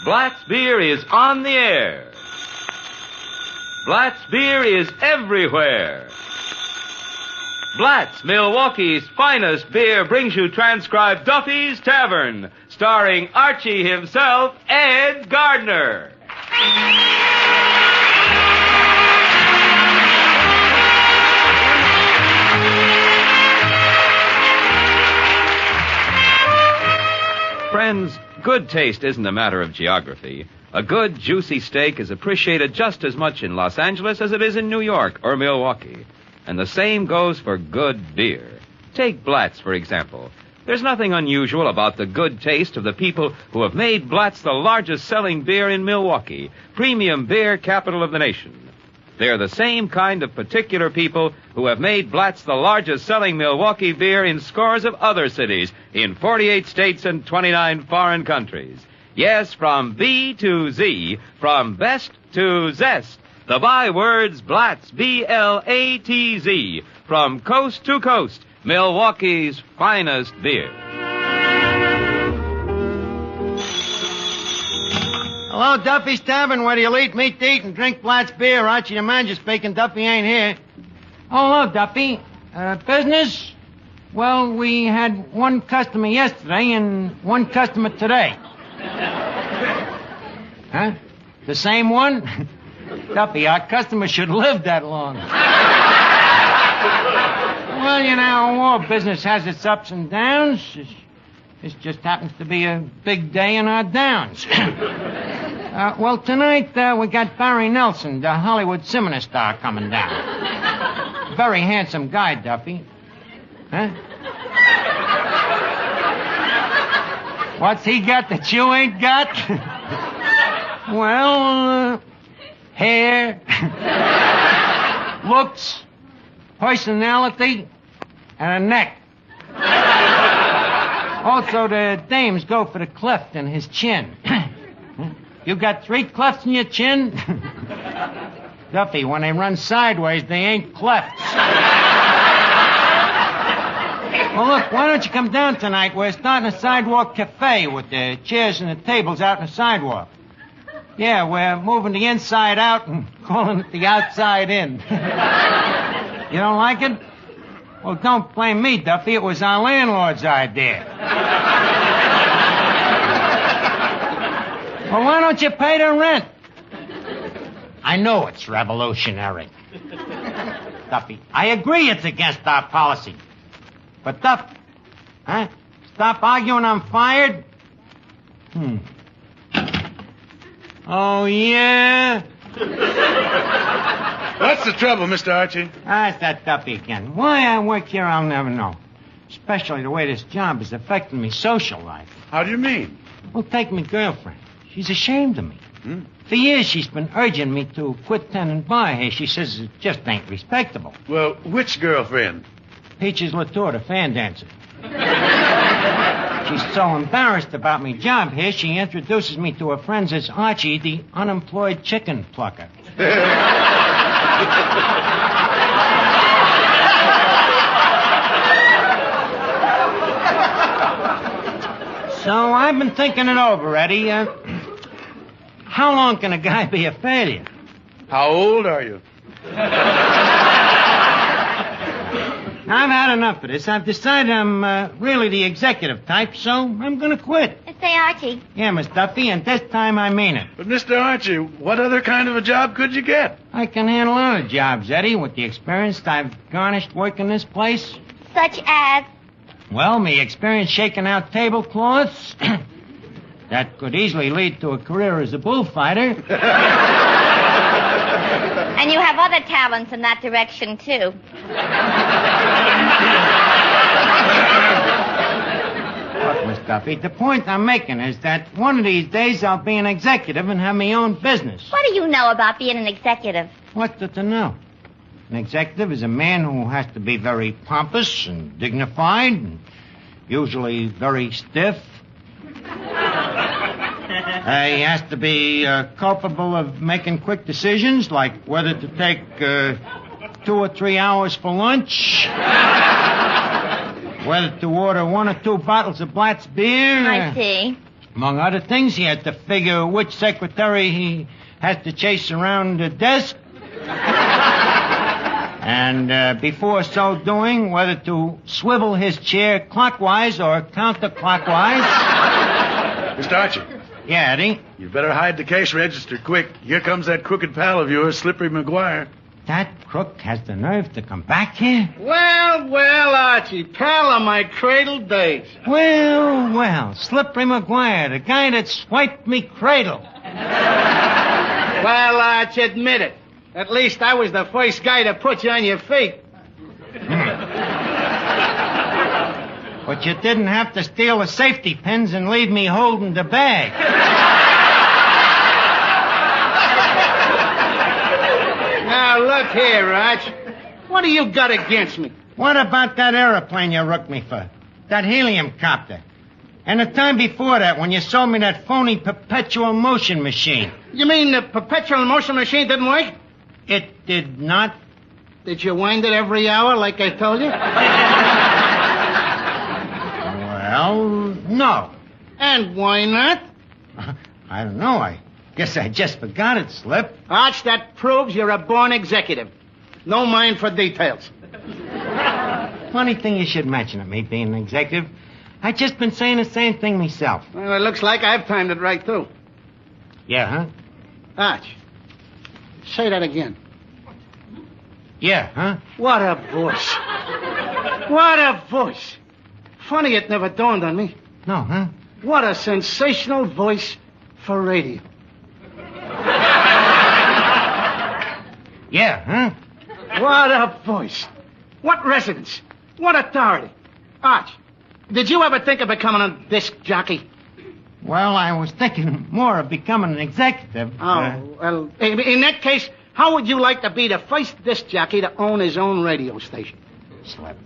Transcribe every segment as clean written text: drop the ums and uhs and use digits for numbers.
Blatt's Beer is on the air. Blatt's Beer is everywhere. Blatt's, Milwaukee's finest beer, brings you transcribed Duffy's Tavern, starring Archie himself, Ed Gardner. Friends, good taste isn't a matter of geography. A good, juicy steak is appreciated just as much in Los Angeles as it is in New York or Milwaukee. And the same goes for good beer. Take Blatt's, for example. There's nothing unusual about the good taste of the people who have made Blatt's the largest selling beer in Milwaukee, premium beer capital of the nation. They're the same kind of particular people who have made Blatt's the largest selling Milwaukee beer in scores of other cities in 48 states and 29 foreign countries. Yes, from B to Z, from best to zest. The bywords Blatt's, B-L-A-T-Z, from coast to coast, Milwaukee's finest beer. Hello, Duffy's Tavern, where you'll eat, meat to eat, and drink Blatt's beer. Archie the Manager speaking. Duffy ain't here. Oh, hello, Duffy. Business? Well, we had one customer yesterday and one customer today. Huh? The same one? Duffy, our customer should live that long. Well, you know, all business has its ups and downs. This just happens to be a big day in our downs. Well, tonight we got Barry Nelson, the Hollywood cinema star, coming down. Very handsome guy, Duffy. Huh? What's he got that you ain't got? Well, hair, looks, personality, and a neck. Also, the dames go for the cleft in his chin. You got 3 clefts in your chin? Duffy, when they run sideways, they ain't clefts. Well, look, why don't you come down tonight? We're starting a sidewalk cafe with the chairs and the tables out in the sidewalk. Yeah, we're moving the inside out and calling it the outside in. You don't like it? Well, don't blame me, Duffy. It was our landlord's idea. Well, why don't you pay the rent? I know it's revolutionary. Duffy, I agree it's against our policy. But, Duff, huh? Stop arguing, I'm fired? Oh, yeah? What's the trouble, Mr. Archie? It's that Duffy again. Why I work here, I'll never know. Especially the way this job is affecting me social life. How do you mean? Well, take my girlfriend. She's ashamed of me. For years, she's been urging me to quit tending bar here. She says it just ain't respectable. Well, which girlfriend? Peaches Latour, the fan dancer. She's so embarrassed about my job here, she introduces me to her friends as Archie, the unemployed chicken plucker. So I've been thinking it over, Eddie. How long can a guy be a failure? How old are you? I've had enough of this. I've decided I'm really the executive type, so I'm going to quit. Say, Archie. Yeah, Miss Duffy, and this time I mean it. But, Mr. Archie, what other kind of a job could you get? I can handle other jobs, Eddie, with the experience I've garnished working this place. Such as? Well, me experience shaking out tablecloths. That could easily lead to a career as a bullfighter. And you have other talents in that direction, too. Look, Miss Duffy, the point I'm making is that one of these days I'll be an executive and have my own business. What do you know about being an executive? What's there to know? An executive is a man who has to be very pompous and dignified and usually very stiff. He has to be culpable of making quick decisions, like whether to take 2 or 3 hours for lunch, whether to order 1 or 2 bottles of Blatt's beer. I see. Among other things, he has to figure which secretary he has to chase around the desk. And before so doing, whether to swivel his chair clockwise or counterclockwise. Mr. Archie, Yeah, Eddie? you better hide the cash register quick. Here comes that crooked pal of yours, Slippery McGuire. That crook has the nerve to come back here? Well, Archie, pal of my cradle days. Well, Slippery McGuire, the guy that swiped me cradle. Well, Arch, admit it. At least I was the first guy to put you on your feet. But you didn't have to steal the safety pins and leave me holding the bag. Now, look here, Arch. What do you got against me? What about that aeroplane you rooked me for? That helium copter? And the time before that when you sold me that phony perpetual motion machine? You mean the perpetual motion machine didn't work? It did not. Did you wind it every hour like I told you? Well, no. And why not? I don't know. I guess I just forgot it, Slip. Arch, that proves you're a born executive. No mind for details. Funny thing you should mention it, me being an executive. I just been saying the same thing myself. Well, it looks like I've timed it right, too. Yeah, huh? Arch, say that again. Yeah, huh? What a voice. What a voice. Funny it never dawned on me. No, huh? What a sensational voice for radio. Yeah, huh? What a voice. What resonance. What authority. Arch, did you ever think of becoming a disc jockey? Well, I was thinking more of becoming an executive. Well, in that case, how would you like to be the first disc jockey to own his own radio station? Slip.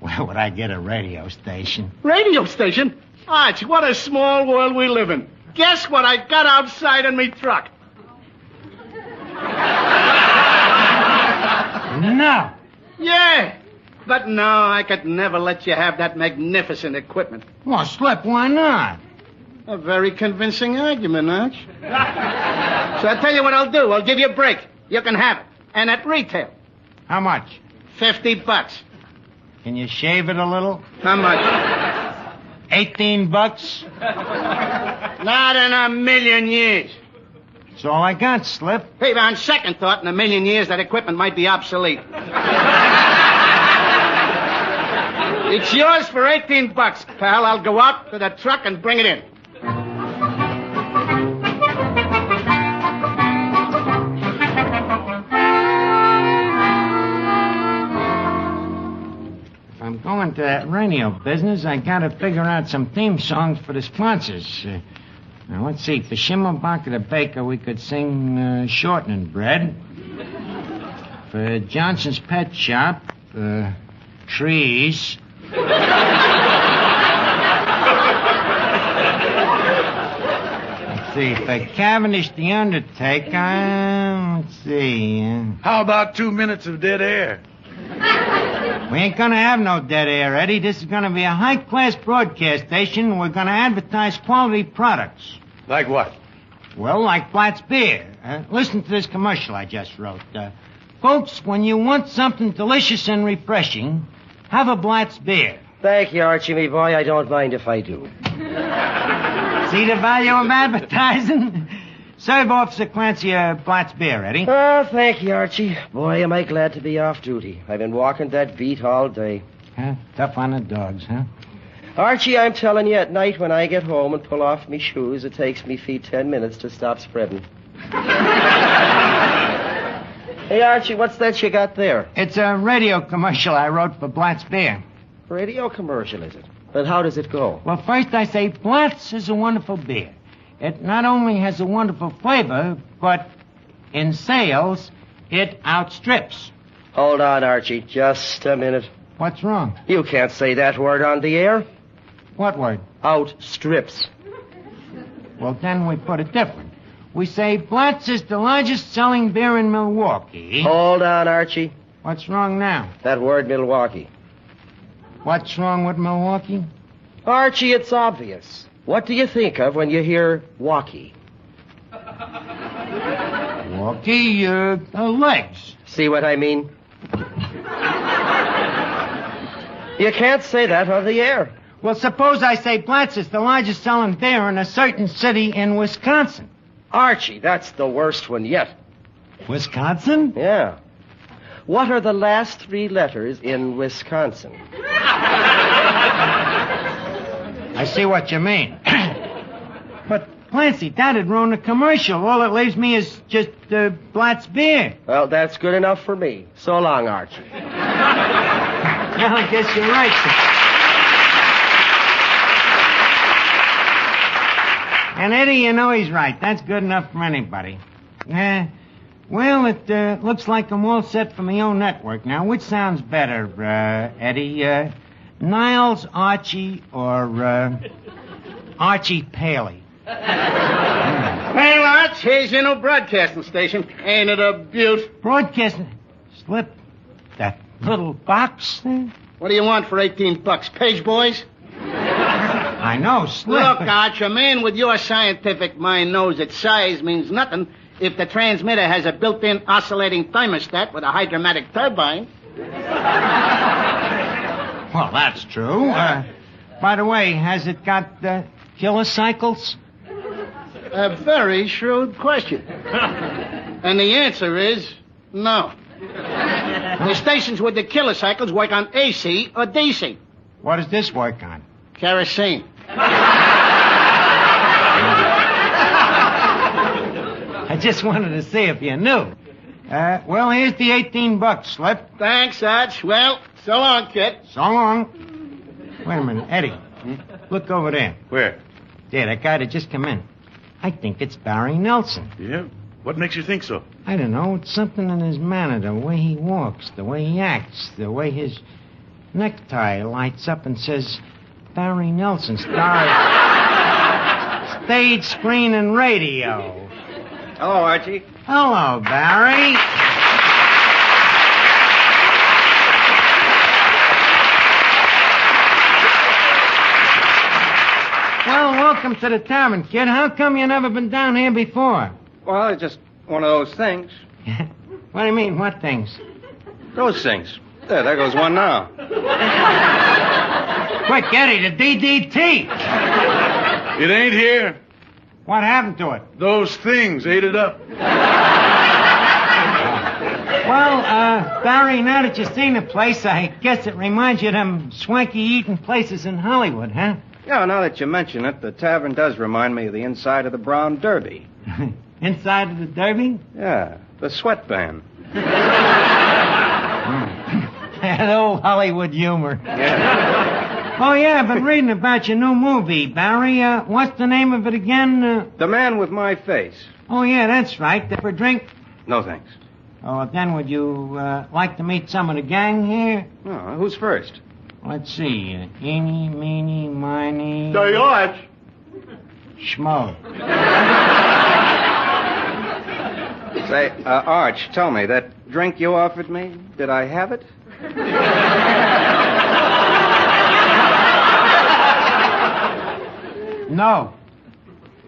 Where would I get a radio station? Radio station? Arch, what a small world we live in. Guess what I got outside in me truck? No. Yeah. But no, I could never let you have that magnificent equipment. Well, Slip, why not? A very convincing argument, Arch. So I'll tell you what I'll do. I'll give you a break. You can have it. And at retail. How much? $50. Can you shave it a little? How much? $18? Not in a million years. That's all I got, Slip. Hey, on second thought, in a million years, that equipment might be obsolete. It's yours for $18, pal. I'll go out to the truck and bring it in. If I'm going to that radio business, I gotta figure out some theme songs for the sponsors. Now, let's see. For Schimmelbacher the baker, we could sing Shortening Bread. For Johnson's Pet Shop, Trees. Let's see. For Cavendish the Undertaker, let's see. How about 2 minutes of dead air? We ain't gonna have no dead air, Eddie. This is gonna be a high-class broadcast station. We're gonna advertise quality products. Like what? Well, like Blatt's beer. Listen to this commercial I just wrote. Folks, when you want something delicious and refreshing, have a Blatt's beer. Thank you, Archie, me boy. I don't mind if I do. See the value of advertising? Serve Officer Clancy a Blatt's beer, Eddie. Oh, thank you, Archie. Boy, am I glad to be off duty. I've been walking that beat all day. Huh? Tough on the dogs, huh? Archie, I'm telling you, at night when I get home and pull off me shoes, it takes me feet 10 minutes to stop spreading. Hey, Archie, what's that you got there? It's a radio commercial I wrote for Blatt's beer. Radio commercial, is it? Then how does it go? Well, first I say Blatt's is a wonderful beer. It not only has a wonderful flavor, but in sales, it outstrips. Hold on, Archie, just a minute. What's wrong? You can't say that word on the air. What word? Outstrips. Well, then we put it different. We say Blatt's is the largest selling beer in Milwaukee. Hold on, Archie. What's wrong now? That word Milwaukee. What's wrong with Milwaukee? Archie, it's obvious. What do you think of when you hear walkie? Walkie, legs. See what I mean? You can't say that on the air. Well, suppose I say Blatz is the largest selling beer in a certain city in Wisconsin. Archie, that's the worst one yet. Wisconsin? Yeah. What are the last 3 letters in Wisconsin? I see what you mean. But, Clancy, that'd ruin the commercial. All it leaves me is just Blatz beer. Well, that's good enough for me. So long, Archie. Well, I guess you're right. And Eddie, you know he's right. That's good enough for anybody. Well, it looks like I'm all set for my own network. Now, which sounds better, Eddie? Niles Archie or Archie Paley? Well, Arch, here's your new broadcasting station. Ain't it a beaut? Broadcasting? Slip that little box there? What do you want for $18? Page boys? I know, Slip. Look, Arch, a man with your scientific mind knows that size means nothing if the transmitter has a built-in oscillating thermostat with a hydromatic turbine. Well, that's true. By the way, has it got killer cycles? A very shrewd question. And the answer is no. The stations with the killer cycles work on AC or DC. What does this work on? Kerosene. I just wanted to see if you knew. Well, here's the $18, Slip. Thanks, Arch. Well, so long, kid. So long. Wait a minute, Eddie. Look over there. Where? There, that guy that just come in. I think it's Barry Nelson. Yeah? What makes you think so? I don't know. It's something in his manner, the way he walks, the way he acts, the way his necktie lights up and says, Barry Nelson, star of stage, screen, and radio. Hello, Archie. Hello, Barry. Well, welcome to the Tavern, kid. How come you never been down here before? Well, it's just one of those things. What do you mean, what things? Those things. There goes one now. Quick, Eddie, the DDT. It ain't here. What happened to it? Those things ate it up. Well, Barry, now that you've seen the place, I guess it reminds you of them swanky eating places in Hollywood, huh? Yeah, now that you mention it, the tavern does remind me of the inside of the Brown Derby. Inside of the Derby? Yeah, the sweat band. That old Hollywood humor. Yeah. Oh, yeah, I've been reading about your new movie, Barry. What's the name of it again? The Man with My Face. Oh, yeah, that's right. For a drink? No, thanks. Oh, then would you like to meet some of the gang here? Oh, who's first? Let's see. Eeny, meeny, miny... Say, Arch. Schmo. Say, Arch, tell me, that drink you offered me, did I have it? No.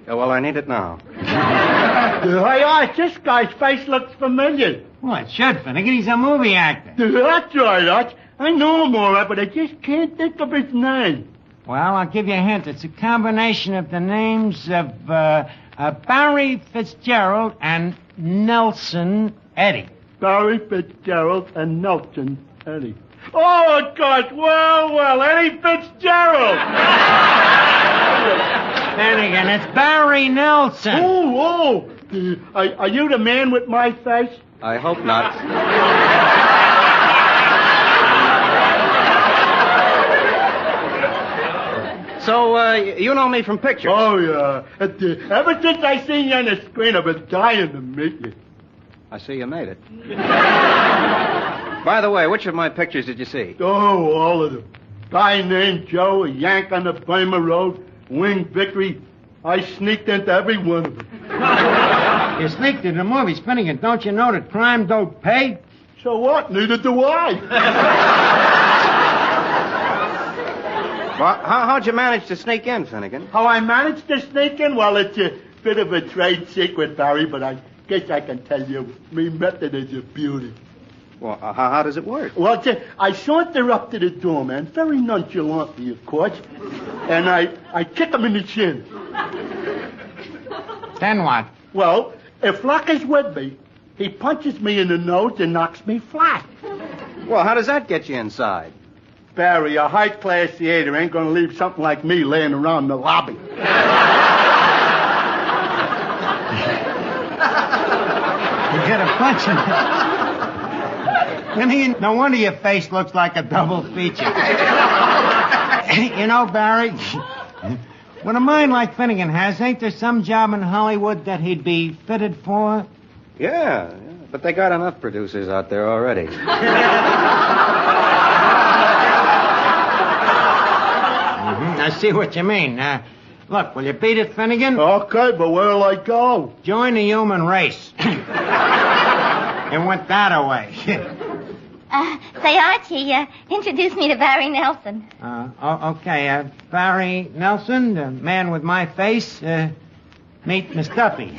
Yeah, well, I need it now. Hey, Arch, this guy's face looks familiar. Well, it should, Finnegan. He's a movie actor. That's right, Arch. I know him all right, but I just can't think of his name. Well, I'll give you a hint. It's a combination of the names of Barry Fitzgerald and Nelson Eddy. Barry Fitzgerald and Nelson Eddy. Oh, gosh, well, Eddie Fitzgerald. Finnegan, it's Barry Nelson. Oh, are you the man with my face? I hope not. So, you know me from pictures? Oh, yeah. Ever since I seen you on the screen, I've been dying to meet you. I see you made it. By the way, which of my pictures did you see? Oh, all of them. Guy named Joe, a Yank on the Burma Road, Winged Victory. I sneaked into every one of them. You sneaked into the movies, Finnegan. Don't you know that crime don't pay? So what? Neither do I. Well, how'd you manage to sneak in, Finnegan? How I managed to sneak in? Well, it's a bit of a trade secret, Barry, but I guess I can tell you. Me method is a beauty. Well, how does it work? Well, I saunter up to the door, man, very nonchalantly, of course, and I kick him in the shin. Then what? Well, if luck is with me, he punches me in the nose and knocks me flat. Well, how does that get you inside? Barry, a high-class theater ain't gonna leave something like me laying around in the lobby. You get a punch in it. No wonder your face looks like a double feature. You know, Barry, with a mind like Finnegan has, ain't there some job in Hollywood that he'd be fitted for? Yeah, but they got enough producers out there already. I see what you mean. Look, will you beat it, Finnegan? Okay, but where'll I go? Join the human race. It went that away. Say, Archie, introduce me to Barry Nelson. Okay, Barry Nelson, the man with my face. Meet Miss Duffy,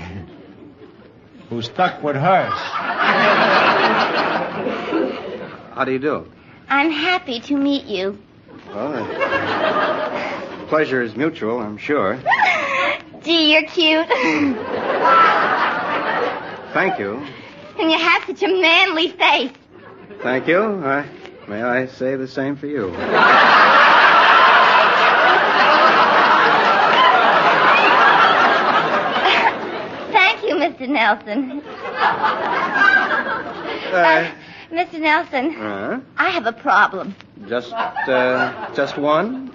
who's stuck with hers. How do you do? I'm happy to meet you. Well, pleasure is mutual, I'm sure. Gee, you're cute. Thank you. And you have such a manly face. Thank you. May I say the same for you. Thank you, Mr. Nelson. Mr. Nelson, I have a problem. Just one?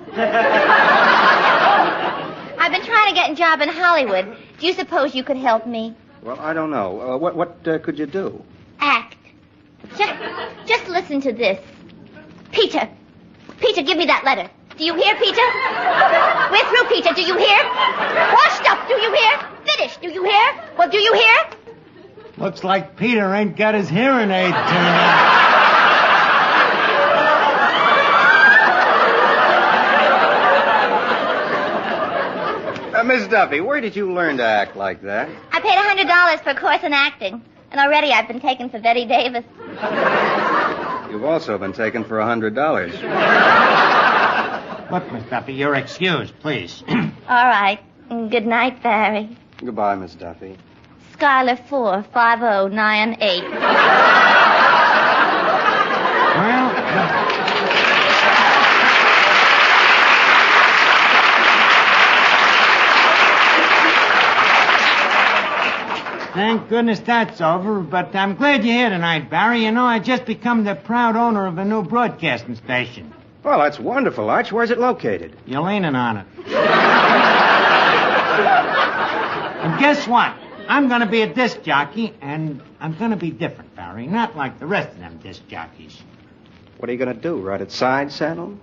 I've been trying to get a job in Hollywood. Do you suppose you could help me? Well, I don't know. What could you do? Act. Just listen to this. Peter, give me that letter. Do you hear, Peter? We're through, Peter. Do you hear? Washed up. Do you hear? Finished. Do you hear? Well, do you hear? Looks like Peter ain't got his hearing aid turned on. Miss Duffy, where did you learn to act like that? I paid $100 for a course in acting, and already I've been taken for Betty Davis. You've also been taken for $100. Look, Miss Duffy, you're excused, please. All right. Good night, Barry. Goodbye, Miss Duffy. Skylar 45098. Well, thank goodness that's over, but I'm glad you're here tonight, Barry. You know, I just become the proud owner of a new broadcasting station. Well, that's wonderful, Arch. Where's it located? You're leaning on it. And guess what? I'm going to be a disc jockey, and I'm going to be different, Barry. Not like the rest of them disc jockeys. What are you going to do, ride at side saddle?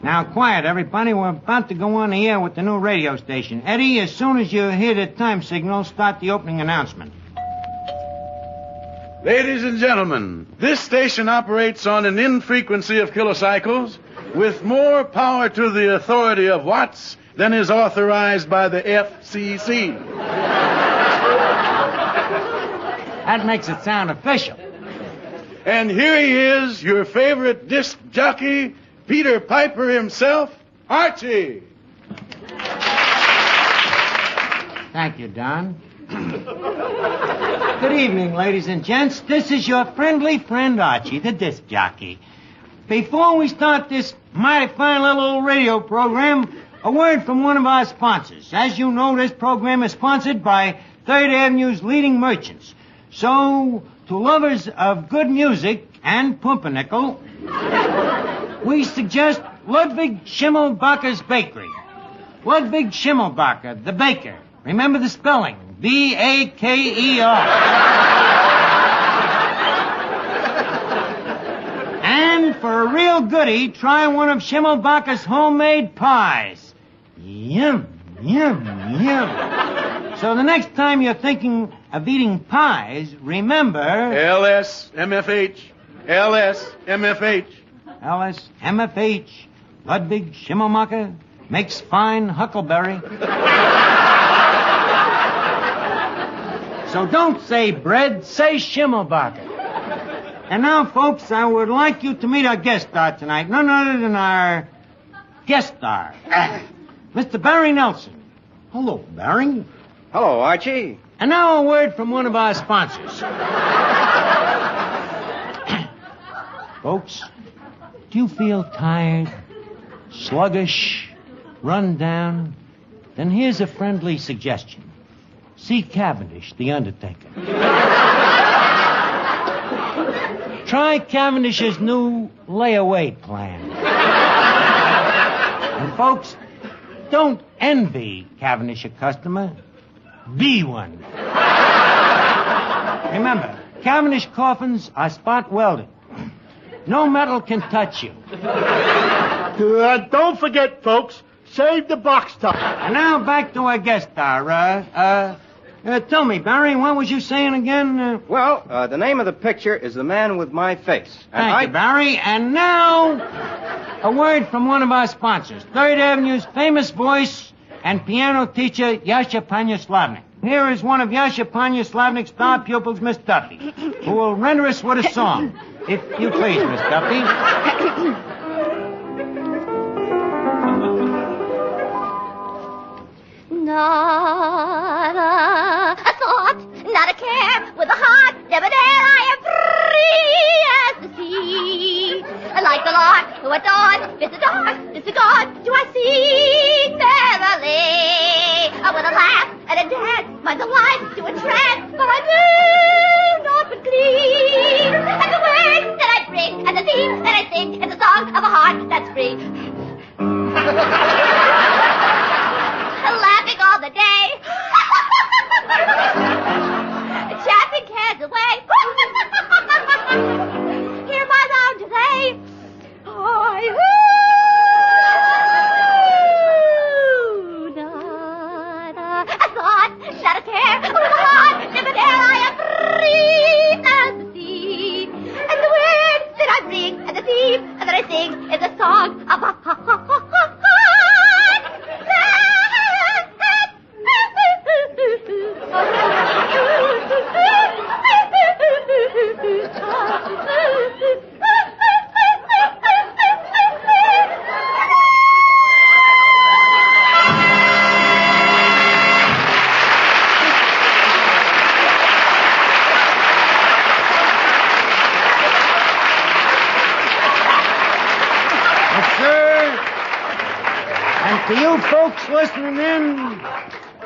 Now, quiet, everybody. We're about to go on the air with the new radio station. Eddie, as soon as you hear the time signal, start the opening announcement. Ladies and gentlemen, this station operates on an infrequency of kilocycles with more power to the authority of watts than is authorized by the FCC. That makes it sound official. And here he is, your favorite disc jockey, Peter Piper himself, Archie. Thank you, Don. Good evening, ladies and gents. This is your friendly friend, Archie, the disc jockey. Before we start this mighty fine little old radio program, a word from one of our sponsors. As you know, this program is sponsored by 3rd Avenue's leading merchants. So, to lovers of good music and pumpernickel, we suggest Ludwig Schimmelbacher's Bakery. Ludwig Schimmelbacher, the baker. Remember the spelling. B-A-K-E-R. And for a real goodie, try one of Schimmelbacher's homemade pies. Yum, yum, yum. So the next time you're thinking of eating pies, remember... LSMFH. LSMFH. LSMFH. Ludwig Schimmelmacher makes fine huckleberry. So don't say bread, say Schimmelbacher. And now, folks, I would like you to meet our guest star tonight. None other than our guest star, Mr. Barry Nelson. Hello, Barry. Hello, Archie. And now a word from one of our sponsors. Folks, do you feel tired, sluggish, run down? Then here's a friendly suggestion. See Cavendish, the Undertaker. Try Cavendish's new layaway plan. And folks, don't envy Cavendish a customer. Be one. Remember, Cavendish coffins are spot welded. No metal can touch you. Don't forget, folks, save the box top. And now back to our guest star. Tell me, Barry, what was you saying again? Well, the name of the picture is The Man with My Face. Thank you, Barry. And now, a word from one of our sponsors, 3rd Avenue's famous voice and piano teacher, Yasha Panyaslavnik. Here is one of Yasha Panyaslavnik's star pupils, Miss Duffy, who will render us with a song. If you please, Miss Duffy. Not a thought, not a care, with a heart, never dare, I am free as the sea. Like the lark who at dawn, bids the dark, disregard, do I sing merrily. With a laugh and a dance, my delight to a trance, but I move not with glee. And the words that I bring, and the theme that I sing, is the song of a heart that's free. Laughing all the day. Chaffing cares away. Hear my round today. Not a thought, not a care, with a heart, never dare, I am free as the sea. And the words that I bring, and the theme that I sing, is a song of a heart. To you folks listening in,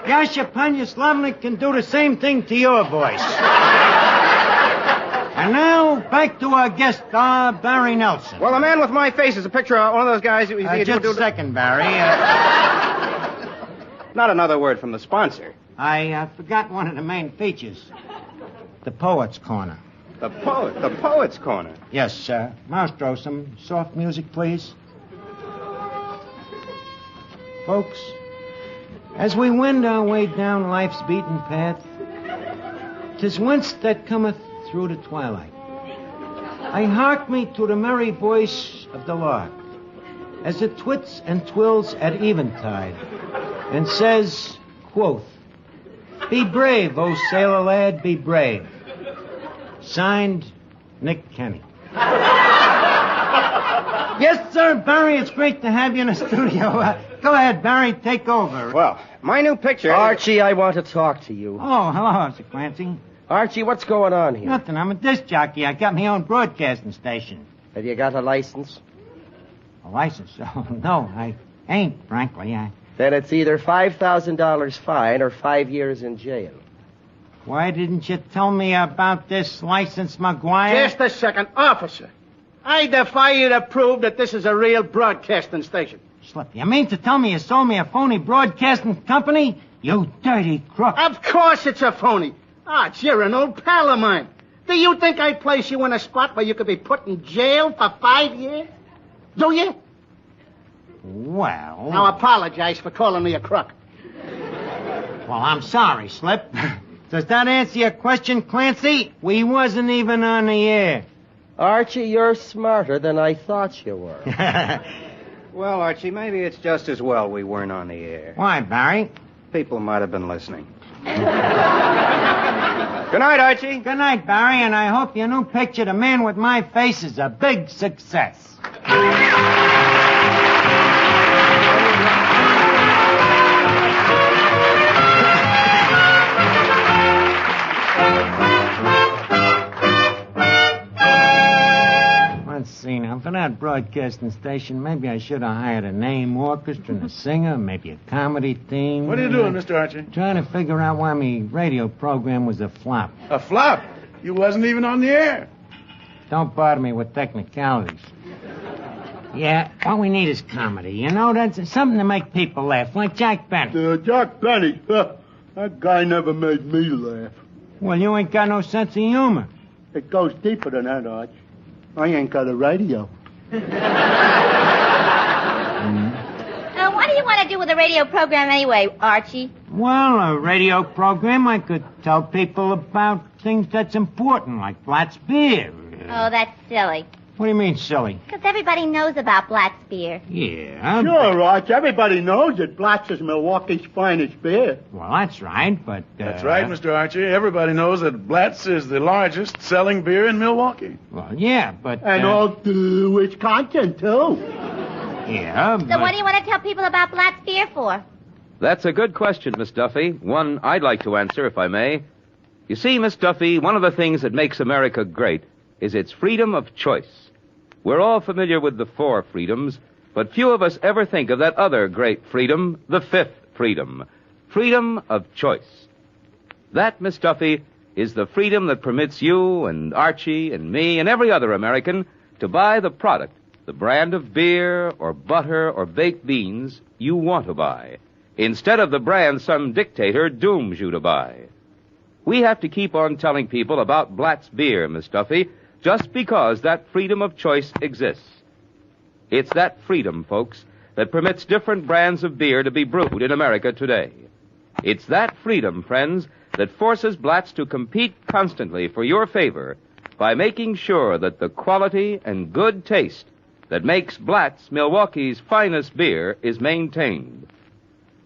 Yasha Panyaslavnik can do the same thing to your voice. And now, back to our guest star, Barry Nelson. Well, The Man with My Face is a picture of one of those guys... Just a second, Barry. Not another word from the sponsor. I forgot one of the main features. The Poet's Corner. The Poet's Corner? Yes, sir. Maestro, some soft music, please. Folks, as we wend our way down life's beaten path, 'tis whence that cometh through the twilight. I hark me to the merry voice of the lark, as it twits and twills at eventide, and says, quoth, "Be brave, O sailor lad, be brave." Signed, Nick Kenny. Yes, sir, Barry, it's great to have you in the studio. Go ahead, Barry, take over. Well, my new picture... Archie, I want to talk to you. Oh, hello, Officer Clancy. Archie, what's going on here? Nothing. I'm a disc jockey. I got my own broadcasting station. Have you got a license? A license? Oh, no, I ain't, frankly. Then it's either $5,000 fine or 5 years in jail. Why didn't you tell me about this license, McGuire? Just a second. Officer, I defy you to prove that this is a real broadcasting station. Slip. You mean to tell me you sold me a phony broadcasting company? You dirty crook. Of course it's a phony. Arch, you're an old pal of mine. Do you think I'd place you in a spot where you could be put in jail for 5 years? Do you? Well... Now apologize for calling me a crook. Well, I'm sorry, Slip. Does that answer your question, Clancy? We wasn't even on the air. Archie, you're smarter than I thought you were. Well, Archie, maybe it's just as well we weren't on the air. Why, Barry? People might have been listening. Good night, Archie. Good night, Barry, and I hope your new picture, The Man with My Face, is a big success. Let's see now. For that broadcasting station, maybe I should have hired a name orchestra and a singer, maybe a comedy theme. What are you doing, Mr. Archie? Trying to figure out why my radio program was a flop. A flop? You wasn't even on the air. Don't bother me with technicalities. Yeah, what we need is comedy. You know, that's something to make people laugh, like Jack Benny. Jack Benny? That guy never made me laugh. Well, you ain't got no sense of humor. It goes deeper than that, Arch. I ain't got a radio. What do you want to do with a radio program anyway, Archie? Well, a radio program, I could tell people about things that's important, like Blatt's beer. Oh, that's silly. What do you mean, silly? Because everybody knows about Blatt's beer. Yeah. Sure, Arch. Everybody knows that Blatt's is Milwaukee's finest beer. Well, that's right, but... That's right, Mr. Archie. Everybody knows that Blatt's is the largest selling beer in Milwaukee. Well, yeah, but... And all through Wisconsin, too. Yeah, but... So what do you want to tell people about Blatt's beer for? That's a good question, Miss Duffy. One I'd like to answer, if I may. You see, Miss Duffy, one of the things that makes America great is its freedom of choice. We're all familiar with the 4 freedoms, but few of us ever think of that other great freedom, the 5th freedom. Freedom of choice. That, Miss Duffy, is the freedom that permits you and Archie and me and every other American to buy the product, the brand of beer or butter or baked beans you want to buy, instead of the brand some dictator dooms you to buy. We have to keep on telling people about Blatt's beer, Miss Duffy, just because that freedom of choice exists. It's that freedom, folks, that permits different brands of beer to be brewed in America today. It's that freedom, friends, that forces Blatt's to compete constantly for your favor by making sure that the quality and good taste that makes Blatt's Milwaukee's finest beer is maintained.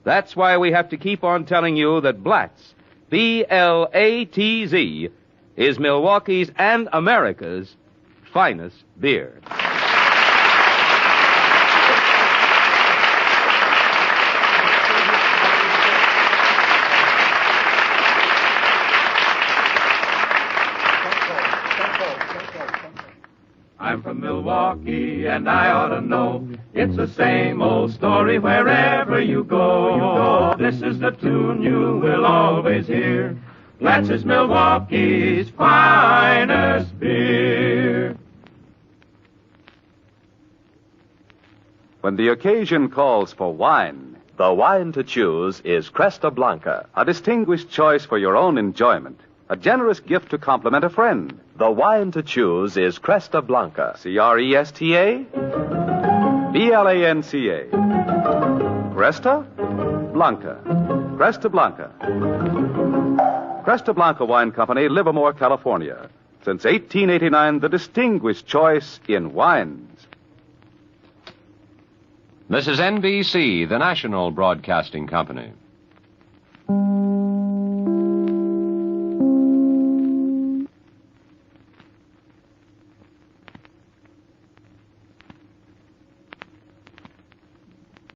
That's why we have to keep on telling you that Blatt's, B-L-A-T-Z, is Milwaukee's and America's finest beer. I'm from Milwaukee and I ought to know. It's the same old story wherever you go. This is the tune you will always hear. Blatt's is Milwaukee's finest beer. When the occasion calls for wine, the wine to choose is Cresta Blanca, a distinguished choice for your own enjoyment. A generous gift to compliment a friend. The wine to choose is Cresta Blanca. C-R-E-S-T-A? B-L-A-N-C-A. Cresta Blanca. Cresta Blanca. Cresta Blanca Wine Company, Livermore, California. Since 1889, the distinguished choice in wines. This is NBC, the national broadcasting company.